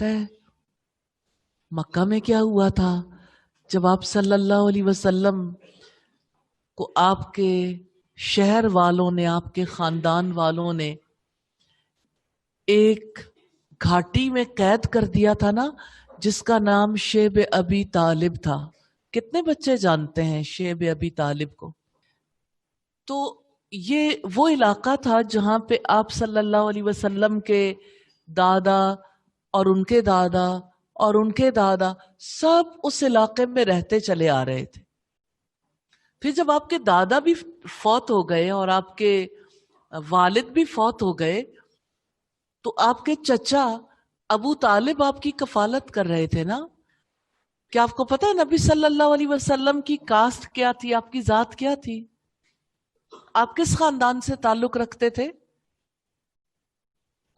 پتہ ہے مکہ میں کیا ہوا تھا جب آپ صلی اللہ علیہ وسلم کو آپ کے شہر والوں نے، آپ کے خاندان والوں نے ایک گھاٹی میں قید کر دیا تھا نا، جس کا نام شیب ابی طالب تھا؟ کتنے بچے جانتے ہیں شیب ابی طالب کو؟ تو یہ وہ علاقہ تھا جہاں پہ آپ صلی اللہ علیہ وسلم کے دادا اور ان کے دادا اور ان کے دادا سب اس علاقے میں رہتے چلے آ رہے تھے۔ پھر جب آپ کے دادا بھی فوت ہو گئے اور آپ کے والد بھی فوت ہو گئے تو آپ کے چچا ابو طالب آپ کی کفالت کر رہے تھے نا۔ کیا آپ کو پتا ہے نبی صلی اللہ علیہ وسلم کی کاسٹ کیا تھی، آپ کی ذات کیا تھی؟ آپ کس خاندان سے تعلق رکھتے تھے؟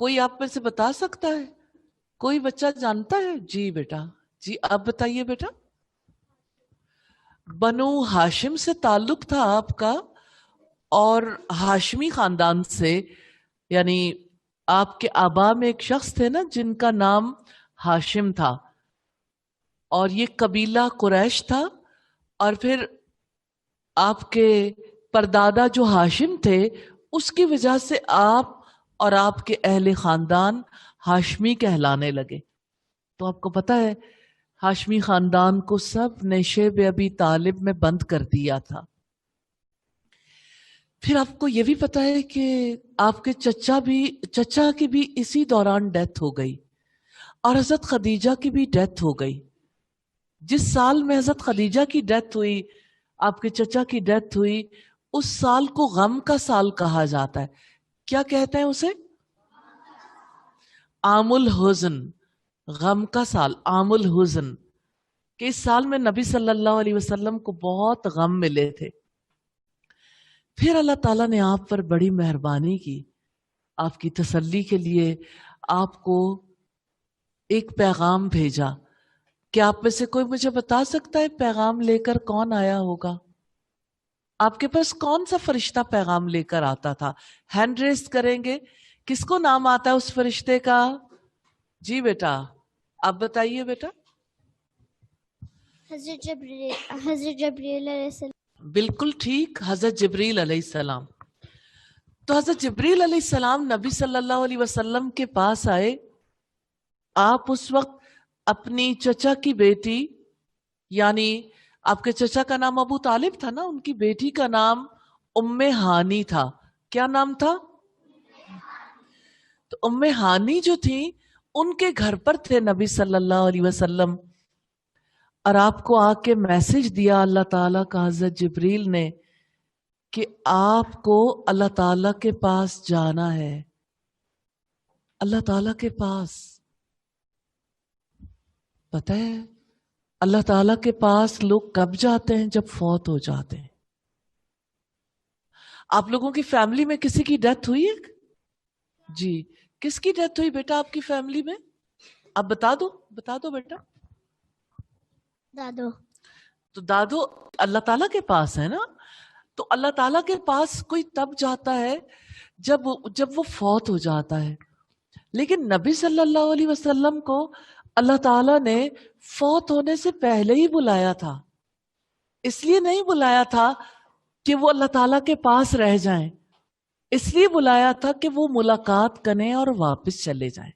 کوئی آپ میں سے بتا سکتا ہے؟ کوئی بچہ جانتا ہے؟ جی بیٹا، جی آپ بتائیے بیٹا۔ بنو ہاشم سے تعلق تھا آپ کا، اور ہاشمی خاندان سے، یعنی آپ کے آبا میں ایک شخص تھے نا جن کا نام ہاشم تھا، اور یہ قبیلہ قریش تھا، اور پھر آپ کے پردادا جو ہاشم تھے اس کی وجہ سے آپ اور آپ کے اہل خاندان ہاشمی کہلانے لگے۔ تو آپ کو پتا ہے ہاشمی خاندان کو سب نے شیب ابی طالب میں بند کر دیا تھا۔ پھر آپ کو یہ بھی پتا ہے کہ آپ کے چچا کی بھی اسی دوران ڈیتھ ہو گئی، اور حضرت خدیجہ کی بھی ڈیتھ ہو گئی۔ جس سال میں حضرت خدیجہ کی ڈیتھ ہوئی، آپ کے چچا کی ڈیتھ ہوئی، اس سال کو غم کا سال کہا جاتا ہے۔ کیا کہتے ہیں اسے؟ عام الحزن، غم کا سال، عام الحزن، کہ اس سال میں نبی صلی اللہ علیہ وسلم کو بہت غم ملے تھے۔ پھر اللہ تعالیٰ نے آپ پر بڑی مہربانی کی، آپ کی تسلی کے لیے آپ کو ایک پیغام بھیجا۔ کیا آپ میں سے کوئی مجھے بتا سکتا ہے پیغام لے کر کون آیا ہوگا؟ آپ کے پاس کون سا فرشتہ پیغام لے کر آتا تھا؟ ہینڈ ریز کریں گے، کس کو نام آتا ہے اس فرشتے کا؟ جی بیٹا آپ بتائیے بیٹا۔ حضرت جبریل علیہ السلام۔ بالکل ٹھیک، حضرت جبریل علیہ السلام۔ تو حضرت جبریل علیہ السلام نبی صلی اللہ علیہ وسلم کے پاس آئے۔ آپ اس وقت اپنی چچا کی بیٹی، یعنی آپ کے چچا کا نام ابو طالب تھا نا، ان کی بیٹی کا نام ام ہانی تھا۔ کیا نام تھا؟ تو ام ہانی جو تھی ان کے گھر پر تھے نبی صلی اللہ علیہ وسلم، اور آپ کو آ کے میسج دیا اللہ تعالیٰ کا حضرت جبریل نے کہ آپ کو اللہ تعالیٰ کے پاس جانا ہے۔ اللہ تعالیٰ کے پاس، پتہ ہے اللہ تعالیٰ کے پاس لوگ کب جاتے ہیں؟ جب فوت ہو جاتے ہیں۔ آپ لوگوں کی فیملی میں کسی کی ڈیتھ ہوئی ہے؟ جی، کس کی ڈیتھ ہوئی بیٹا آپ کی فیملی میں؟ آپ بتا دو بیٹا۔ دادو۔ تو دادو اللہ تعالیٰ کے پاس ہے نا۔ تو اللہ تعالیٰ کے پاس کوئی تب جاتا ہے جب وہ فوت ہو جاتا ہے، لیکن نبی صلی اللہ علیہ وسلم کو اللہ تعالیٰ نے فوت ہونے سے پہلے ہی بلایا تھا۔ اس لیے نہیں بلایا تھا کہ وہ اللہ تعالیٰ کے پاس رہ جائیں، اس لیے بلایا تھا کہ وہ ملاقات کریں اور واپس چلے جائیں۔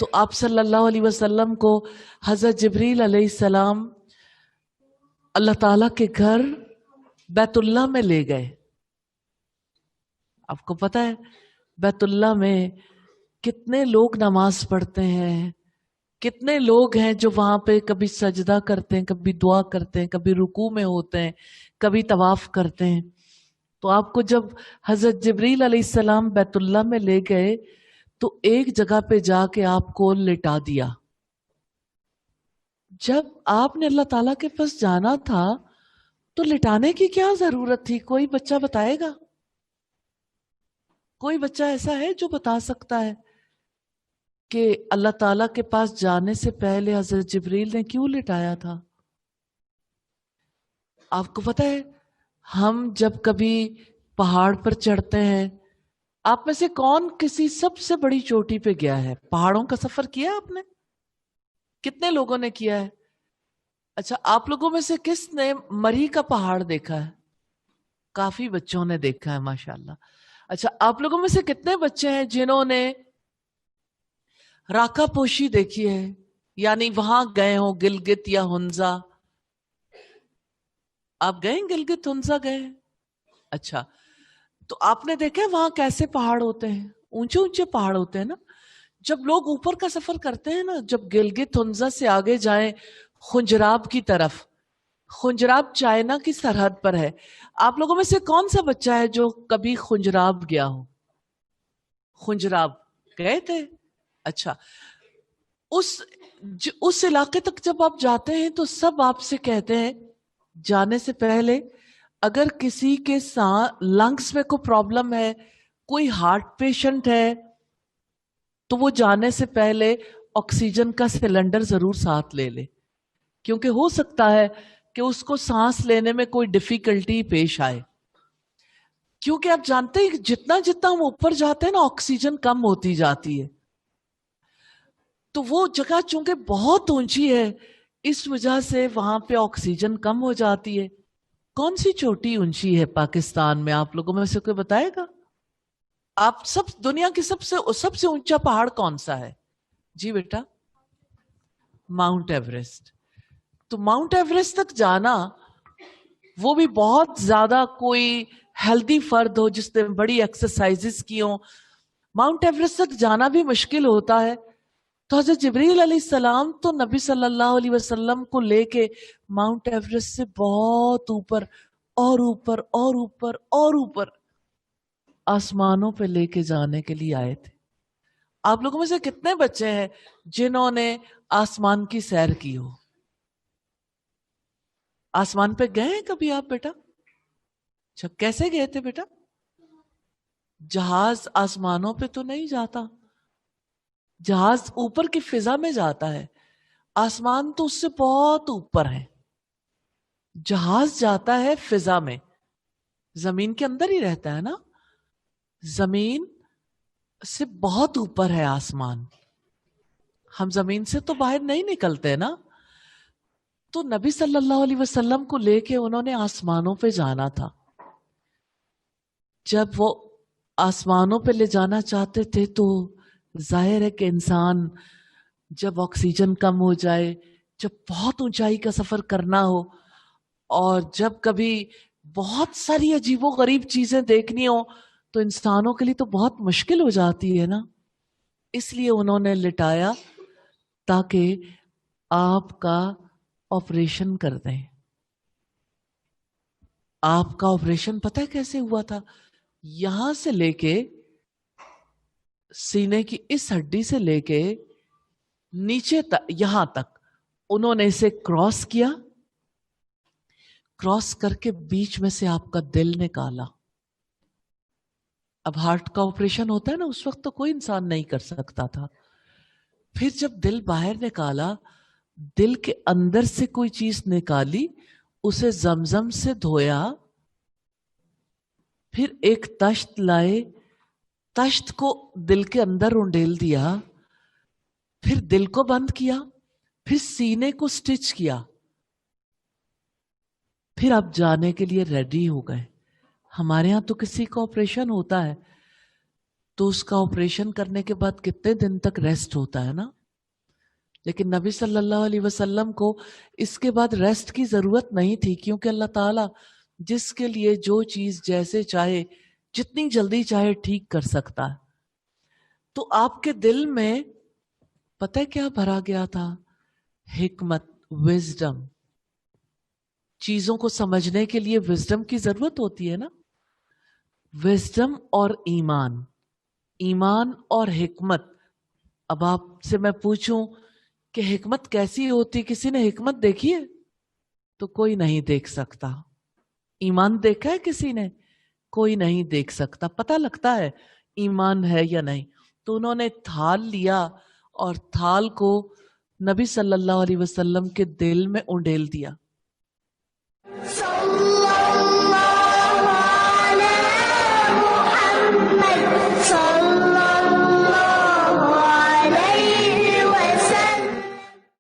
تو آپ صلی اللہ علیہ وسلم کو حضرت جبریل علیہ السلام اللہ تعالیٰ کے گھر بیت اللہ میں لے گئے۔ آپ کو پتا ہے بیت اللہ میں کتنے لوگ نماز پڑھتے ہیں، کتنے لوگ ہیں جو وہاں پہ کبھی سجدہ کرتے ہیں، کبھی دعا کرتے ہیں، کبھی رکوع میں ہوتے ہیں، کبھی طواف کرتے ہیں۔ تو آپ کو جب حضرت جبریل علیہ السلام بیت اللہ میں لے گئے تو ایک جگہ پہ جا کے آپ کو لٹا دیا۔ جب آپ نے اللہ تعالیٰ کے پاس جانا تھا تو لٹانے کی کیا ضرورت تھی؟ کوئی بچہ بتائے گا؟ کوئی بچہ ایسا ہے جو بتا سکتا ہے کہ اللہ تعالیٰ کے پاس جانے سے پہلے حضرت جبریل نے کیوں لٹایا تھا؟ آپ کو پتا ہے ہم جب کبھی پہاڑ پر چڑھتے ہیں آپ میں سے کون کسی سب سے بڑی چوٹی پہ گیا ہے؟ پہاڑوں کا سفر کیا آپ نے؟ کتنے لوگوں نے کیا ہے؟ اچھا، آپ لوگوں میں سے کس نے مری کا پہاڑ دیکھا ہے؟ کافی بچوں نے دیکھا ہے، ماشاءاللہ. اچھا، آپ لوگوں میں سے کتنے بچے ہیں جنہوں نے راکا پوشی دیکھی ہے؟ یعنی وہاں گئے ہوں، گلگت یا ہنزا. آپ گئے گلگت ہنزا گئے؟ اچھا، تو آپ نے دیکھا وہاں کیسے پہاڑ ہوتے ہیں؟ اونچے اونچے پہاڑ ہوتے ہیں نا. جب لوگ اوپر کا سفر کرتے ہیں نا، جب گلگت ہنزا سے آگے جائیں خنجراب کی طرف، خنجراب چائنا کی سرحد پر ہے. آپ لوگوں میں سے کون سا بچہ ہے جو کبھی خنجراب گیا ہو؟ خنجراب گئے تھے؟ اچھا، اس علاقے تک جب آپ جاتے ہیں تو سب آپ سے کہتے ہیں جانے سے پہلے اگر کسی کے ساتھ لنگس میں کوئی پرابلم ہے، کوئی ہارٹ پیشنٹ ہے، تو وہ جانے سے پہلے آکسیجن کا سلنڈر ضرور ساتھ لے لے، کیونکہ ہو سکتا ہے کہ اس کو سانس لینے میں کوئی ڈیفیکلٹی پیش آئے. کیونکہ آپ جانتے ہیں جتنا جتنا ہم اوپر جاتے ہیں نا، آکسیجن کم ہوتی جاتی ہے. تو وہ جگہ چونکہ بہت اونچی ہے، اس وجہ سے وہاں پہ آکسیجن کم ہو جاتی ہے. کون سی چوٹی اونچی ہے پاکستان میں؟ آپ لوگوں میں سے کوئی بتائے گا؟ آپ سب دنیا کی سب سے اونچا پہاڑ کون سا ہے؟ جی بیٹا، ماؤنٹ ایوریسٹ. تو ماؤنٹ ایوریسٹ تک جانا، وہ بھی بہت زیادہ کوئی ہیلدی فرد ہو جس نے بڑی ایکسرسائزز کی ہوں، ماؤنٹ ایوریسٹ تک جانا بھی مشکل ہوتا ہے. تو حضرت جبریل علیہ السلام تو نبی صلی اللہ علیہ وسلم کو لے کے ماؤنٹ ایوریسٹ سے بہت اوپر اور اوپر اور اوپر اور اوپر آسمانوں پہ لے کے جانے کے لیے آئے تھے. آپ لوگوں میں سے کتنے بچے ہیں جنہوں نے آسمان کی سیر کی ہو؟ آسمان پہ گئے ہیں کبھی آپ بیٹا؟ اچھا، کیسے گئے تھے بیٹا؟ جہاز آسمانوں پہ تو نہیں جاتا، جہاز اوپر کی فضا میں جاتا ہے، آسمان تو اس سے بہت اوپر ہے. جہاز جاتا ہے فضا میں، زمین کے اندر ہی رہتا ہے نا، زمین سے بہت اوپر ہے آسمان. ہم زمین سے تو باہر نہیں نکلتے نا. تو نبی صلی اللہ علیہ وسلم کو لے کے انہوں نے آسمانوں پہ جانا تھا. جب وہ آسمانوں پہ لے جانا چاہتے تھے تو ظاہر ہے کہ انسان جب آکسیجن کم ہو جائے، جب بہت اونچائی کا سفر کرنا ہو، اور جب کبھی بہت ساری عجیب و غریب چیزیں دیکھنی ہو، تو انسانوں کے لیے تو بہت مشکل ہو جاتی ہے نا. اس لیے انہوں نے لٹایا تاکہ آپ کا آپریشن کر دیں. آپ کا آپریشن پتہ ہے کیسے ہوا تھا؟ یہاں سے لے کے سینے کی اس ہڈی سے لے کے نیچے تک، یہاں تک انہوں نے اسے کراس کیا، کراس کر کے بیچ میں سے آپ کا دل نکالا. اب ہارٹ کا آپریشن ہوتا ہے نا، اس وقت تو کوئی انسان نہیں کر سکتا تھا. پھر جب دل باہر نکالا، دل کے اندر سے کوئی چیز نکالی، اسے زمزم سے دھویا، پھر ایک تشت لائے، تشت کو دل کے اندر انڈیل دیا، پھر دل کو بند کیا، پھر سینے کو سٹچ کیا، پھر آپ جانے کے لیے ریڈی ہو گئے. ہمارے ہاں تو کسی کا آپریشن ہوتا ہے تو اس کا آپریشن کرنے کے بعد کتنے دن تک ریسٹ ہوتا ہے نا. لیکن نبی صلی اللہ علیہ وسلم کو اس کے بعد ریسٹ کی ضرورت نہیں تھی، کیونکہ اللہ تعالیٰ جس کے لیے جو چیز جیسے چاہے، جتنی جلدی چاہے ٹھیک کر سکتا ہے. تو آپ کے دل میں پتہ ہے کیا بھرا گیا تھا؟ حکمت، وزڈم. چیزوں کو سمجھنے کے لیے وزڈم کی ضرورت ہوتی ہے نا. وزڈم اور ایمان، ایمان اور حکمت. اب آپ سے میں پوچھوں کہ حکمت کیسی ہوتی؟ کسی نے حکمت دیکھی ہے؟ تو کوئی نہیں دیکھ سکتا. ایمان دیکھا ہے کسی نے؟ کوئی نہیں دیکھ سکتا. پتہ لگتا ہے ایمان ہے یا نہیں. تو انہوں نے تھال لیا اور تھال کو نبی صلی اللہ علیہ وسلم کے دل میں انڈیل دیا.